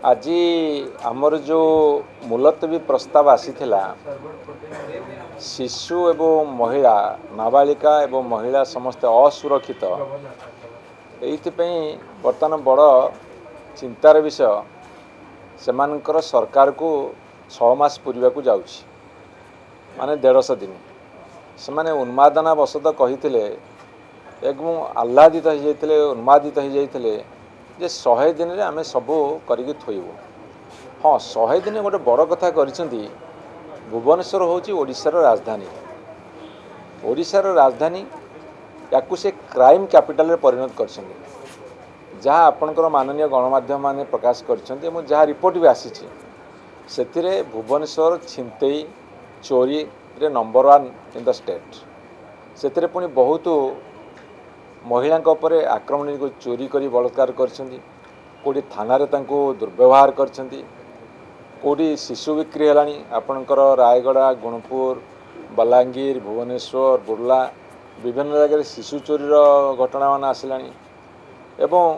आज आमर जो मुलतवी प्रस्ताव आसीथिला शिशु एवं महिला नाबालिका एवं महिला समस्त असुरक्षित एइथिपई बर्तमान बड़ चिंतार विषय सेमानकर सरकार को 6 मास पूर्वा को जाउछि माने 150 दिन से माने उन्मादना वशत कही एकदम आह्लादित हो जाते उन्मादित हो जाते जे 100 दिन रे आमे सबू करिक थोइबु। हाँ 100 दिन गोटे बड़ कथा करिसेंती। भुवनेश्वर होची ओडिशार राजधानी। ओडिशार राजधानी याकू से क्राइम कैपिटल रे परिणत करछन्ती जहाँ आपणकर माननीय गणमाध्यम माने प्रकाश करछन्ती एवं जहाँ रिपोर्ट भी आसीछि सेथिरे भुवनेश्वर छिनतेई चोरी रे नंबर 1 इन द स्टेट। सेथिरे पुनी बहुत महिला उपरे आक्रमण को चोरी करी बलात्कार करछन्ती कोडी थाना रे तांको दुर्व्यवहार करछन्ती कोडी शिशु बिक्री हेलानी आपणकर रायगड़ा गुणपुर बलांगीर भुवनेश्वर बुर्ला विभिन्न जगह शिशु चोरीर घटना मान आसिलानी एवं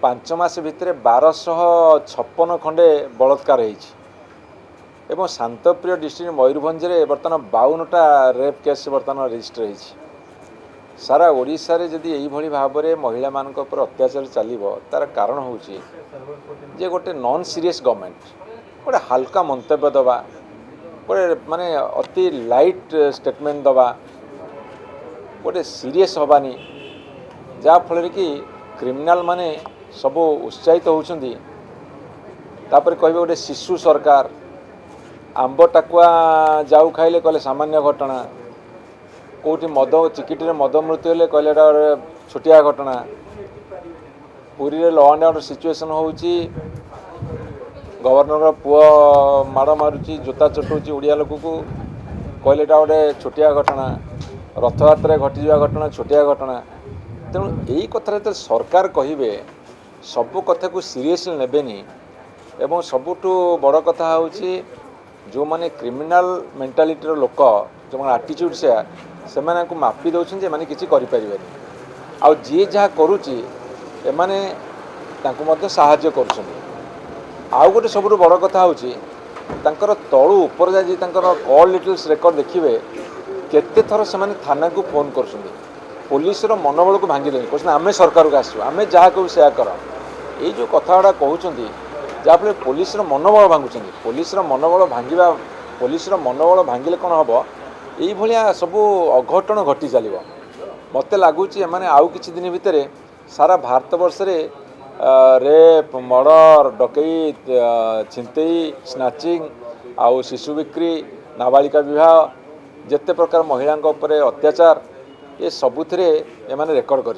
5 मास भितर 1256 खंडे बलात्कार होईछि एवं शांतप्रिय डिस्ट्रिक्ट मयूरभंज रे बर्तमान 52टा रेप केस बर्तमान रजिस्टर होईछि। सारा ओडिशा रे जदि एई भली भाव में महिला मानक ऊपर अत्याचार चलिबो तार कारण होउछि जे गोटे नॉन सीरियस गवर्नमेंट गोटे हल्का मंतव्य दबा गोटे माने अति लाइट स्टेटमेंट दबा गोटे सीरियस हबानी जा फल कि क्रिमिनाल माने सब उत्साहित होउछन्ती तापर कहबे गोटे शिशु सरकार आंब टाकुआ जाऊ खाइले कहले सामान्य घटना कोटी मद चिकिटी मद मृत्यु हेले कहले छोटिया घटना पुरी रे लॉ एंड ऑर्डर सिचुएशन होउची गवर्नर पुओ माड़ मारुची जोता चटुची ओडिया लोक को कहले गोटे छोटिया घटना रथयात्रा घटी जा घटना छोटिया घटना तेणु यही कथा तो सरकार कहिबे सब कथा को सीरियसली नेबेनी एवं सबुठु बड़ कथा होउची जो माने क्रिमिनल मेंटालिटी लोक जो आटिट्यूड से माने को मापी दउछन जे माने किछि करि परिबेनी आ जे जहा करूची एमाने तांको मध्ये सहाय्य करूछन। आउ गोटे सबुठु बड़ कथा होउची तांकर तळु ऊपर जा जे तांकर कॉल डिटेल्स रिकॉर्ड देखिबे केते थर से माने थाना को फोन करछन पुलिस रो मनोबल को भांगी देनी कहछन आमे सरकार को आसु आमे जहा को सेया कर ए जो कथाडा कहउछन्ती जाफले पुलिस रो मनोबल भांगुछन्ती पुलिस रो मनोबल भांगिबा पुलिस रो मनोबल भांगिले कोन हबो यही भाया सबू अघटन घटी चलो मत लगुच आउ कि दिन भितर सारा भारत वर्ष रे रेप मर्डर डकैत छिनतेई स्नाचिंग आउ शिशु बिक्री नाबालिका विवाह जिते प्रकार महिला अत्याचार ये सबुथिरे एमाने रेकर्ड कर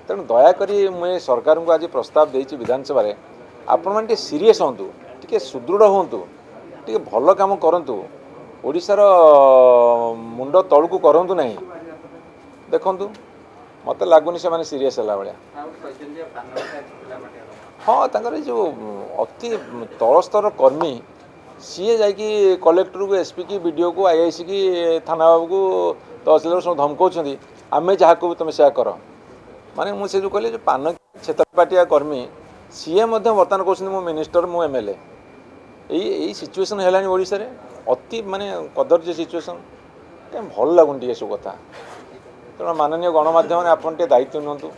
तेणु दयाकोरी मुझे सरकार को आज प्रस्ताव देती विधानसभा आपण मैंने सीरीयस हूँ टे सुदृढ़ हूँ टे भल काम करूँ ओडिशार मुंड तलू करंतु नहीं देखंतु मत लगुनि से सीरीयस है भाया। हाँ तंकर जो अति तलस्तर कर्मी सी जाकि कलेक्टर को एसपी की वीडियो को आईआईसी की थाना बाबू को तहसीलदार सब धमकाउछन्ती आमे जहाँ को तुम से कर माने मुझे जो कहले जो पान छेतरपाटिया कर्मी सीए बर्तमान कहते मो मिनिस्टर मो एमएलए यही सिचुएसन है ओडिशा रे अति माने कदर्य सिचुएसन कहीं भल लगुन टे सब कथा तेणु माननीय गणमाध्यम आपन टे दायित्व नियंतु।